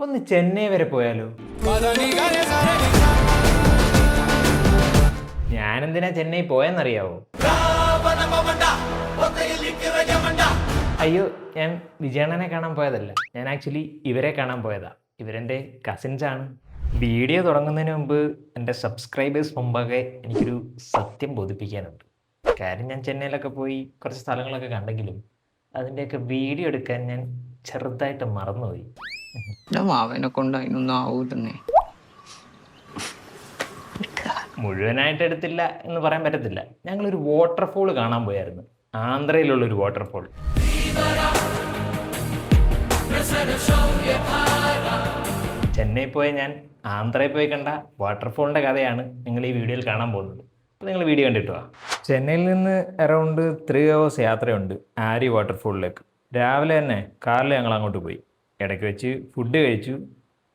ഒന്ന് ചെന്നൈ വരെ പോയാലോ? ഞാനെന്തിനാ ചെന്നൈ പോയെന്നറിയാവോ? അയ്യോ, ഞാൻ വിജയണ്ണനെ കാണാൻ പോയതല്ല. ഞാൻ ആക്ച്വലി ഇവരെ കാണാൻ പോയതാ. ഇവരെൻ്റെ കസിൻസ് ആണ്. വീഡിയോ തുടങ്ങുന്നതിന് മുമ്പ് എൻ്റെ സബ്സ്ക്രൈബേഴ്സ് മുമ്പാകെ എനിക്കൊരു സത്യം ബോധിപ്പിക്കാനുണ്ട്. കാര്യം ഞാൻ ചെന്നൈയിലൊക്കെ പോയി കുറച്ച് സ്ഥലങ്ങളൊക്കെ കണ്ടെങ്കിലും അതിൻ്റെയൊക്കെ വീഡിയോ എടുക്കാൻ ഞാൻ ചെറുതായിട്ട് മറന്നുപോയി. അവനെ കൊണ്ട് അതിനൊന്നും ആവൂലെന്നേ. മുഴുവനായിട്ട് എടുത്തില്ല എന്ന് പറയാൻ പറ്റത്തില്ല. ഞങ്ങളൊരു വാട്ടർഫോൾ കാണാൻ പോയായിരുന്നു. ആന്ധ്രയിലുള്ളൊരു വാട്ടർഫോൾ. ചെന്നൈ പോയ ഞാൻ ആന്ധ്രയിൽ പോയി കണ്ട വാട്ടർഫോളിൻ്റെ കഥയാണ് നിങ്ങൾ ഈ വീഡിയോയിൽ കാണാൻ പോകുന്നത്. അപ്പോൾ നിങ്ങൾ വീഡിയോ കണ്ടിട്ട് വാ. ചെന്നൈയിൽ നിന്ന് അറൗണ്ട് 3 hours യാത്രയുണ്ട് ആരി വാട്ടർഫോളിലേക്ക്. രാവിലെ തന്നെ കാറിൽ ഞങ്ങൾ അങ്ങോട്ട് പോയി. ഇടയ്ക്ക് വെച്ച് ഫുഡ് കഴിച്ചു.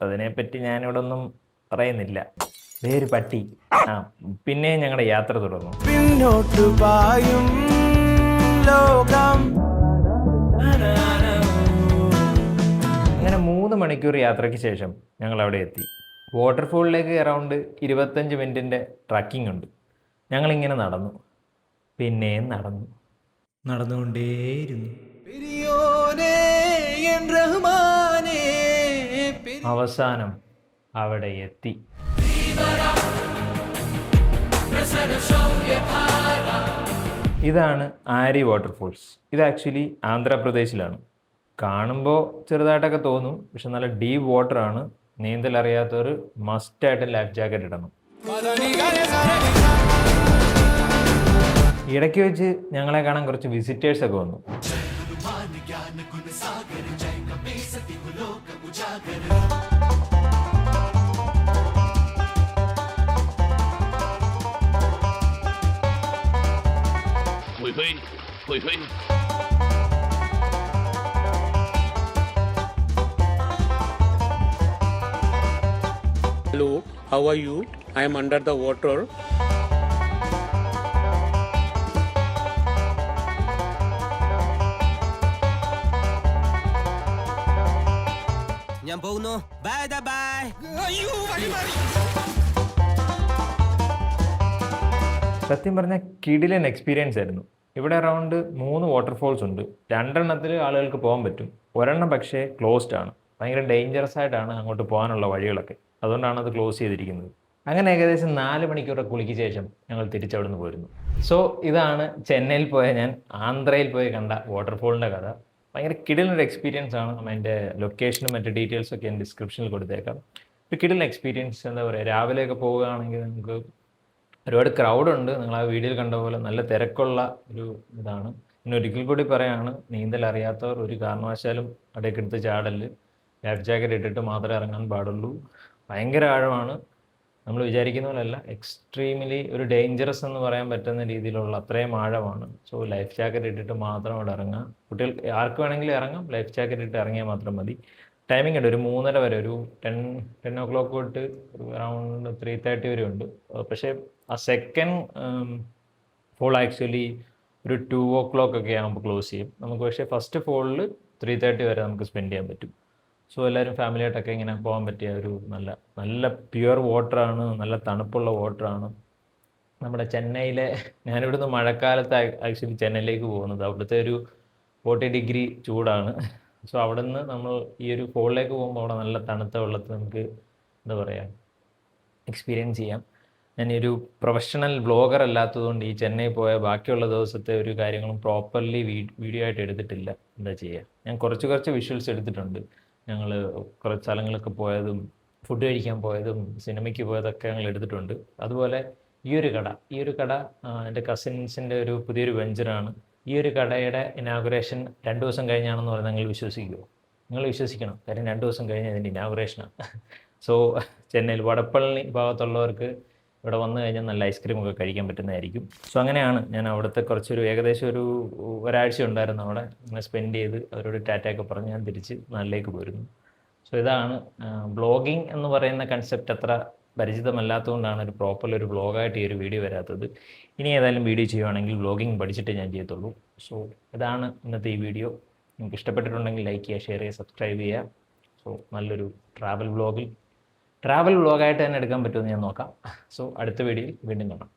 അതിനെപ്പറ്റി ഞാനിവിടെ ഒന്നും പറയുന്നില്ല. വേറൊരു പട്ടി. പിന്നെ ഞങ്ങളുടെ യാത്ര തുടർന്നു. പിന്നോട്ട് പായും ലോകം. അങ്ങനെ 3 മണിക്കൂർ യാത്രയ്ക്ക് ശേഷം ഞങ്ങൾ അവിടെ എത്തി. വാട്ടർഫോളിലേക്ക് അറൗണ്ട് 25 മിനിറ്റിൻ്റെ ട്രക്കിംഗ് ഉണ്ട്. ഞങ്ങളിങ്ങനെ നടന്നു, പിന്നെയും നടന്നുകൊണ്ടേയിരുന്നു. അവസാനം അവിടെ എത്തി. ഇതാണ് ആരി വാട്ടർഫോൾസ്. ഇത് ആക്ച്വലി ആന്ധ്രാപ്രദേശിലാണ്. കാണുമ്പോൾ ചെറുതായിട്ടൊക്കെ തോന്നും, പക്ഷെ നല്ല ഡീപ്പ് വാട്ടറാണ്. നീന്തൽ അറിയാത്തവർ മസ്റ്റായിട്ട് ലൈഫ് ജാക്കറ്റ് ഇടണം. ഇടയ്ക്ക് വെച്ച് ഞങ്ങളെ കാണാൻ കുറച്ച് വിസിറ്റേഴ്സൊക്കെ വന്നു. Hello, how are you? I am under the water. ഞാൻ പോകുന്നു. Bye bye. അയ്യോ, സത്യം പറഞ്ഞാൽ കിടിലൻ എക്സ്പീരിയൻസ് ആയിരുന്നു. ഇവിടെ അറൗണ്ട് 3 വാട്ടർഫോൾസ് ഉണ്ട്. 2 എണ്ണത്തിൽ ആളുകൾക്ക് പോകാൻ പറ്റും. ഒരെണ്ണം പക്ഷേ ക്ലോസ്ഡ് ആണ്. ഭയങ്കര ഡേഞ്ചറസ് ആയിട്ടാണ് അങ്ങോട്ട് പോകാനുള്ള വഴികളൊക്കെ. അതുകൊണ്ടാണ് അത് ക്ലോസ് ചെയ്തിരിക്കുന്നത്. അങ്ങനെ ഏകദേശം 4 മണിക്കൂറൊക്കെ കുളിക്ക് ശേഷം ഞങ്ങൾ തിരിച്ചവിടെ നിന്ന് പോരുന്നു. സോ ഇതാണ് ചെന്നൈയിൽ പോയ ഞാൻ ആന്ധ്രയിൽ പോയി കണ്ട വാട്ടർഫോളിൻ്റെ കഥ. ഭയങ്കര കിടിലൊരു എക്സ്പീരിയൻസ് ആണ്. അതിൻ്റെ ലൊക്കേഷനും മറ്റു ഡീറ്റെയിൽസൊക്കെ ഞാൻ ഡിസ്ക്രിപ്ഷനിൽ കൊടുത്തേക്കാം. ഒരു കിടിലൻ എക്സ്പീരിയൻസ്. എന്താ പറയുക, രാവിലെയൊക്കെ പോവുകയാണെങ്കിൽ നമുക്ക് ഒരുപാട് ക്രൗഡുണ്ട്. നിങ്ങൾ ആ വീഡിയോയിൽ കണ്ട പോലെ നല്ല തിരക്കുള്ള ഒരു ഇതാണ്. പിന്നെ ഒരിക്കൽ കൂടി പറയാണ്, നീന്തൽ അറിയാത്തവർ ഒരു കാരണവശാലും അവിടേക്ക് എടുത്ത് ചാടല്. ലൈഫ് ജാക്കറ്റ് ഇട്ടിട്ട് മാത്രമേ ഇറങ്ങാൻ പാടുള്ളൂ. ഭയങ്കര ആഴമാണ്. നമ്മൾ വിചാരിക്കുന്ന പോലെയല്ല. എക്സ്ട്രീംലി ഒരു ഡേഞ്ചറസ് എന്ന് പറയാൻ പറ്റുന്ന രീതിയിലുള്ള അത്രയും ആഴമാണ്. സോ ലൈഫ് ജാക്കറ്റ് ഇട്ടിട്ട് മാത്രം അവിടെ ഇറങ്ങാം. കുട്ടികൾ ആർക്ക് വേണമെങ്കിലും ഇറങ്ങാം. ലൈഫ് ജാക്കറ്റ് ഇട്ട് ഇറങ്ങിയാൽ മാത്രം മതി. ടൈമിംഗ് ഉണ്ട്, ഒരു 3:30 വരെ, ഒരു 10 o'clock തൊട്ട് ഒരു അറൗണ്ട് 3:30 വരെ ഉണ്ട്. പക്ഷേ ആ സെക്കൻഡ് ഫോൾ ആക്ച്വലി ഒരു 2 o'clock ഒക്കെ ആകുമ്പോൾ ക്ലോസ് ചെയ്യും. നമുക്ക് പക്ഷേ ഫസ്റ്റ് ഫോളിൽ 3:30 വരെ നമുക്ക് സ്പെൻഡ് ചെയ്യാൻ പറ്റും. സോ എല്ലാവരും ഫാമിലിയായിട്ടൊക്കെ ഇങ്ങനെ പോകാൻ പറ്റിയ ഒരു നല്ല പ്യുവർ വാട്ടറാണ്. നല്ല തണുപ്പുള്ള വാട്ടറാണ്. നമ്മുടെ ചെന്നൈയിലെ, ഞാനിവിടുന്ന് മഴക്കാലത്ത് ആക്ച്വലി ചെന്നൈയിലേക്ക് പോകുന്നത്. അവിടുത്തെ ഒരു 40 ഡിഗ്രി ചൂടാണ്. സോ അവിടെ നിന്ന് നമ്മൾ ഈ ഒരു ഫോളിലേക്ക് പോകുമ്പോൾ അവിടെ നല്ല തണുത്ത വെള്ളത്തിൽ നമുക്ക് എന്താ പറയുക എക്സ്പീരിയൻസ് ചെയ്യാം. ഞാനൊരു പ്രൊഫഷണൽ വ്ളോഗർ അല്ലാത്തതുകൊണ്ട് ഈ ചെന്നൈ പോയ ബാക്കിയുള്ള ദിവസത്തെ ഒരു കാര്യങ്ങളും പ്രോപ്പർലി വീഡിയോ ആയിട്ട് എടുത്തിട്ടില്ല. എന്താ ചെയ്യുക, ഞാൻ കുറച്ച് വിഷ്വൽസ് എടുത്തിട്ടുണ്ട്. ഞങ്ങൾ കുറച്ച് സ്ഥലങ്ങളൊക്കെ പോയതും ഫുഡ് കഴിക്കാൻ പോയതും സിനിമയ്ക്ക് പോയതൊക്കെ ഞങ്ങൾ എടുത്തിട്ടുണ്ട്. അതുപോലെ ഈ ഒരു കട എൻ്റെ കസിൻസിൻ്റെ ഒരു പുതിയൊരു വെഞ്ചറാണ്. ഈ ഒരു കടയുടെ ഇനാഗുറേഷൻ 2 ദിവസം കഴിഞ്ഞാണെന്ന് പറഞ്ഞാൽ നിങ്ങൾ വിശ്വസിക്കുമോ? നിങ്ങൾ വിശ്വസിക്കണം. കാര്യം 2 ദിവസം കഴിഞ്ഞ് അതിൻ്റെ ഇനാഗുറേഷനാണ്. സോ ചെന്നൈയിൽ വടപ്പള്ളി ഭാഗത്തുള്ളവർക്ക് ഇവിടെ വന്നു കഴിഞ്ഞാൽ നല്ല ഐസ്ക്രീമൊക്കെ കഴിക്കാൻ പറ്റുന്നതായിരിക്കും. സോ അങ്ങനെയാണ് ഞാൻ അവിടുത്തെ ഏകദേശം ഒരാഴ്ച ഉണ്ടായിരുന്നു അവിടെ. അങ്ങനെ സ്പെൻഡ് ചെയ്ത് അവരോട് ടാറ്റയൊക്കെ പറഞ്ഞ് ഞാൻ തിരിച്ച് നാട്ടിലേക്ക് പോരുന്നു. സോ ഇതാണ് ബ്ലോഗിങ് എന്ന് പറയുന്ന കൺസെപ്റ്റ് അത്ര പരിചിതമല്ലാത്തതുകൊണ്ടാണ് ഒരു പ്രോപ്പർലി ഒരു വ്ളോഗായിട്ട് ഈ ഒരു വീഡിയോ വരാത്തത്. ഇനി ഏതായാലും വീഡിയോ ചെയ്യുവാണെങ്കിൽ വ്ളോഗിങ് പഠിച്ചിട്ടേ ഞാൻ ചെയ്യത്തുള്ളൂ. സോ ഇതാണ് ഇന്നത്തെ ഈ വീഡിയോ. നിങ്ങൾക്ക് ഇഷ്ടപ്പെട്ടിട്ടുണ്ടെങ്കിൽ ലൈക്ക് ചെയ്യുക, ഷെയർ ചെയ്യുക, സബ്സ്ക്രൈബ് ചെയ്യുക. സോ നല്ലൊരു ട്രാവൽ വ്ളോഗായിട്ട് തന്നെ എടുക്കാൻ പറ്റുമെന്ന് ഞാൻ നോക്കാം. സോ അടുത്ത വീഡിയോയിൽ വീണ്ടും കാണാം.